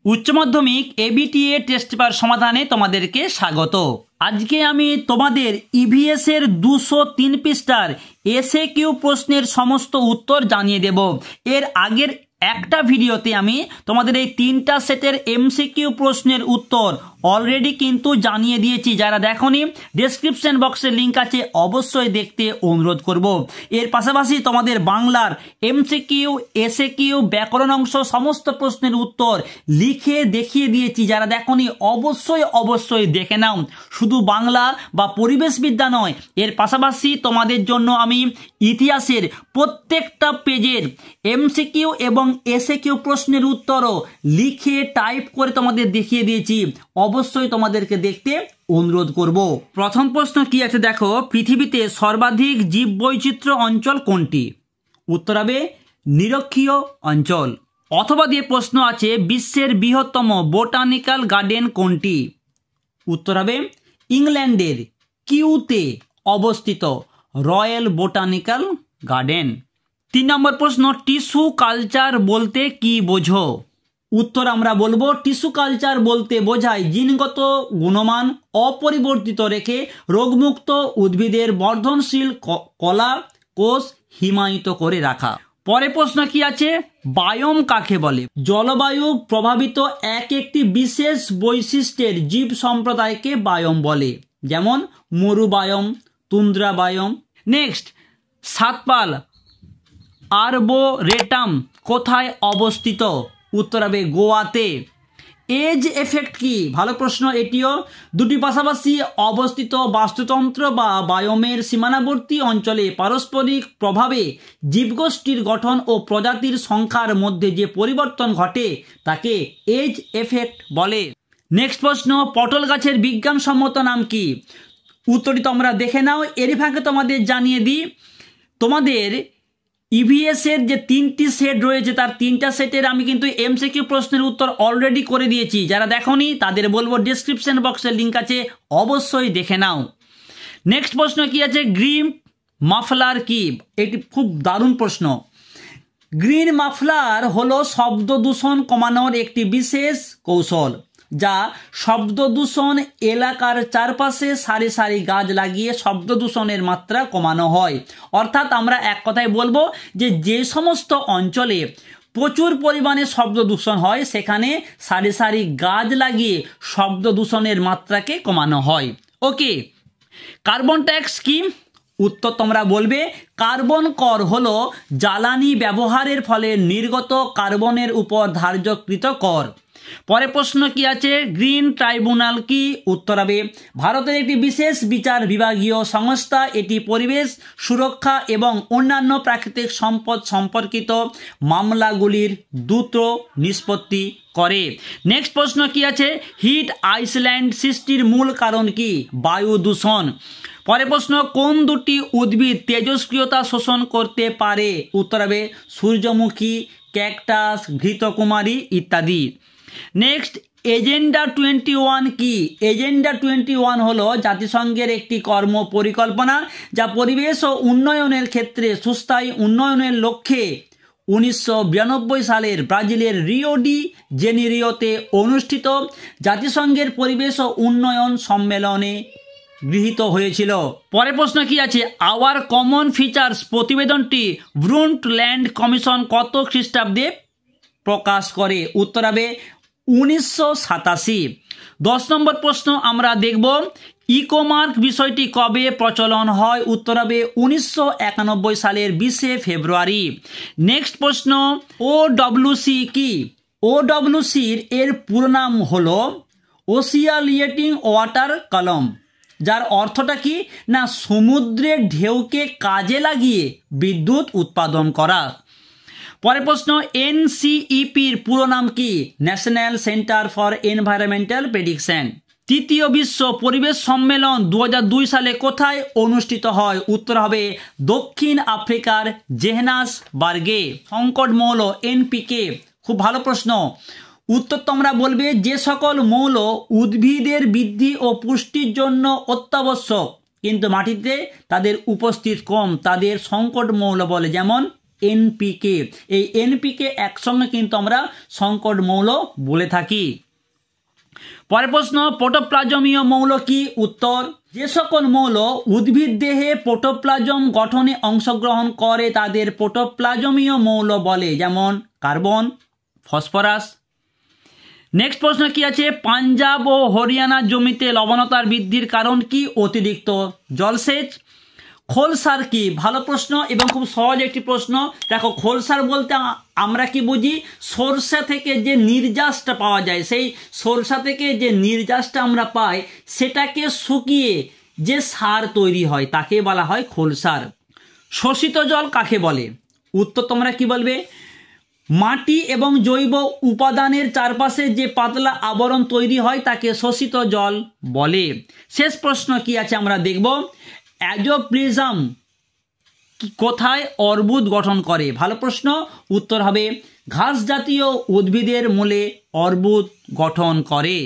উচ্চ মাধ্যমিক ABTA test paper সমাধানে তোমাদেরকে স্বাগত। আজকে আমি তোমাদের ইভিএস এর 203 পৃষ্ঠার এসএ কিউ প্রশ্নের সমস্ত উত্তর জানিয়ে দেব। এর আগের একটা ভিডিওতে আমি তোমাদের এই 3টা সেটের এমসিকিউ প্রশ্নের উত্তর অলরেডি কিন্তু জানিয়ে দিয়েছি। যারা দেখোনি, ডেসক্রিপশন বক্সে লিঙ্ক আছে, অবশ্যই দেখতে অনুরোধ করব। এর পাশাপাশি তোমাদের বাংলার এমসিকিউ, এসএকিউ, ব্যাকরণ অংশ সমস্ত প্রশ্নের উত্তর লিখে দেখিয়ে দিয়েছি। যারা দেখোনি অবশ্যই দেখে নাও। শুধু বাংলা বা পরিবেশবিদ্যা নয়, এর পাশাপাশি তোমাদের জন্য আমি ইতিহাসের প্রত্যেকটা পেজের এমসিকিউ এবং এসএকিউ প্রশ্নের উত্তরও লিখে টাইপ করে তোমাদের দেখিয়ে দিয়েছি। অবশ্যই তোমাদেরকে দেখতে অনুরোধ করব। প্রথম প্রশ্ন কি আছে দেখো, পৃথিবীতে সর্বাধিক জীববৈচিত্র্য অঞ্চল কোনটি? উত্তর হবে নিরক্ষীয় অঞ্চল। অথবা দিয়ে প্রশ্ন আছে, বিশ্বের বৃহত্তম বোটানিক্যাল গার্ডেন কোনটি? উত্তর হবে ইংল্যান্ডের কিউতে অবস্থিত রয়্যাল বোটানিক্যাল গার্ডেন। 3 নম্বর প্রশ্ন, টিস্যু কালচার বলতে কি বোঝো? উত্তর আমরা বলবো, টিস্যু কালচার বলতে বোঝায় জিনগত গুণমান অপরিবর্তিত রেখে রোগমুক্ত উদ্ভিদের বর্ধনশীল কলা কোষ হিমায়িত করে রাখা। পরে প্রশ্ন কি আছে, বায়োম কাকে বলে? জলবায়ু প্রভাবিত একটি বিশেষ বৈশিষ্ট্যের জীব সম্প্রদায়কে বায়োম বলে, যেমন মরুবায়োম, তুন্দ্রা বায়োম। নেক্সট, সাতপাল আরবোরেটাম কোথায় অবস্থিত? উত্তর হবে গোয়াতে। এজ এফেক্ট কি? ভালো প্রশ্ন এটিও। দুটি পাশাপাশি অবস্থিত বাস্তুতন্ত্র বা বায়োমের সীমানাবর্তী অঞ্চলে পারস্পরিক প্রভাবে জীবগোষ্ঠীর গঠন ও প্রজাতির সংখ্যার মধ্যে যে পরিবর্তন ঘটে তাকে এজ এফেক্ট বলে। নেক্সট প্রশ্ন, পটল গাছের বিজ্ঞানসম্মত নাম কি? উত্তরটি তোমরা দেখে নাও। এরই ফাঁকে তোমাদের জানিয়ে দিই, তোমাদের ইভিএস এর যে 3টি সেট রয়েছে তার 3টা সেটের আমি কিন্তু এমসিকিউ প্রশ্নের উত্তর অলরেডি করে দিয়েছি। যারা দেখোনি তাদের বলবো ডেসক্রিপশন বক্সের লিঙ্ক আছে, অবশ্যই দেখে নাও। নেক্সট প্রশ্ন কি আছে, গ্রিন মাফলার কি? এটি খুব দারুণ প্রশ্ন। গ্রিন মাফলার হলো শব্দ দূষণ কমানোর একটি বিশেষ কৌশল, যা শব্দ দূষণ এলাকার চারপাশে সারি সারি গাছ লাগিয়ে শব্দ দূষণের মাত্রা কমানো হয়। অর্থাৎ আমরা এক কথায় বলবো যে সমস্ত অঞ্চলে প্রচুর পরিমাণে শব্দ দূষণ হয় সেখানে সারি সারি গাছ লাগিয়ে শব্দ দূষণের মাত্রাকে কমানো হয়। ওকে, কার্বন ট্যাক্স কি? উত্তর তোমরা বলবে, কার্বন কর হলো জ্বালানি ব্যবহারের ফলে নির্গত কার্বনের উপর ধার্যকৃত কর। পরে প্রশ্ন কি আছে, গ্রিন ট্রাইব্যুনাল কি? উত্তর হবে ভারতের একটি বিশেষ বিচার বিভাগীয় সংস্থা। এটি পরিবেশ সুরক্ষা এবং অন্যান্য প্রাকৃতিক সম্পদ সম্পর্কিত মামলাগুলির দ্রুত নিষ্পত্তি করে। নেক্সট প্রশ্ন কি আছে, হিট আইল্যান্ড সৃষ্টির মূল কারণ কি? বায়ু দূষণ। পরে প্রশ্ন, কোন দুটি উদ্ভিদ তেজস্ক্রিয়তা শোষণ করতে পারে? উত্তর হবে সূর্যমুখী, ক্যাকটাস, ঘৃতকুমারী ইত্যাদি। নেক্সট, এজেন্ডা 21 কি? এজেন্ডা 21 হলো জাতিসংঘের একটি কর্ম পরিকল্পনা যা পরিবেশ ও উন্নয়নের ক্ষেত্রে সুস্থায়ী উন্নয়নের লক্ষ্যে 1992 সালের ব্রাজিলের রিও ডি জেনেরিওতে অনুষ্ঠিত জাতিসংঘের পরিবেশ ও উন্নয়ন সম্মেলনে গৃহীত হয়েছিল। পরের প্রশ্ন কি আছে, আওয়ার কমন ফিচার্স প্রতিবেদনটি ব্রুন্টল্যান্ড কমিশন কত খ্রিস্টাব্দে প্রকাশ করে? উত্তর হবে 1987। 10 নম্বর প্রশ্ন আমরা দেখব, ইকোমার্ক বিষয়টি কবে প্রচলন হয়? উত্তর হবে 1991 সালের 20 ফেব্রুয়ারি। নেক্সট প্রশ্ন, ওডব্লিউসি কি? ওডব্লিউসির এর পুরো নাম হলো ওসিয়ালিয়েটিং ওয়াটার কলম, যার অর্থটা কি না সমুদ্রের ঢেউকে কাজে লাগিয়ে বিদ্যুৎ উৎপাদন করা। পরের প্রশ্ন, এনসিইপির পুরো নাম কি? National centre for environmental prediction. তৃতীয় বিশ্ব পরিবেশ সম্মেলন 2002 সালে কোথায় অনুষ্ঠিত হয়? উত্তর হবে দক্ষিণ আফ্রিকার জোহানেসবার্গে। সংকট মৌল এনপিকে, খুব ভালো প্রশ্ন। উত্তর তোমরা বলবে যে সকল মৌল উদ্ভিদের বৃদ্ধি ও পুষ্টির জন্য অত্যাবশ্যক কিন্তু মাটিতে তাদের উপস্থিত কম তাদের সংকট মৌল বলে, যেমন এনপিকে। এই এনপিকে একসঙ্গে কিন্তু আমরা সংকর মৌল বলে থাকি। পরের প্রশ্ন, প্রোটোপ্লাজমীয় মৌল কি? উত্তর, যে সকল মৌল উদ্ভিদ দেহে প্রোটোপ্লাজম গঠনে অংশগ্রহণ করে তাদের প্রোটোপ্লাজমীয় মৌল বলে, যেমন কার্বন, ফসফরাস। নেক্সট প্রশ্ন কি আছে? পাঞ্জাব ও হরিয়ানা জমিতে লবণতার বৃদ্ধির কারণ কি? অতিরিক্ত জলসেচ। খোলসার কি? ভালো প্রশ্ন এবং খুব সহজ একটি প্রশ্ন। দেখো, খোলসার বলতে আমরা কি বুঝি? সরষা থেকে যে নির্যাসটা পাওয়া যায়, সেই সরষা থেকে যে নির্যাসটা আমরা পাই সেটাকে শুকিয়ে যে সার তৈরি হয় তাকে বলা হয় খোলসার। শোষিত জল কাকে বলে? উত্তর তোমরা কি বলবে? মাটি এবং জৈব উপাদানের চারপাশে যে পাতলা আবরণ তৈরি হয় তাকে শোষিত জল বলে। শেষ প্রশ্ন কি আছে আমরা দেখব। অ্যাজোপ্লিজম কোথায় অর্বুদ গঠন করে? ভালো প্রশ্ন। উত্তর হবে ঘাস জাতীয় উদ্ভিদের মূলে অর্বুদ গঠন করে।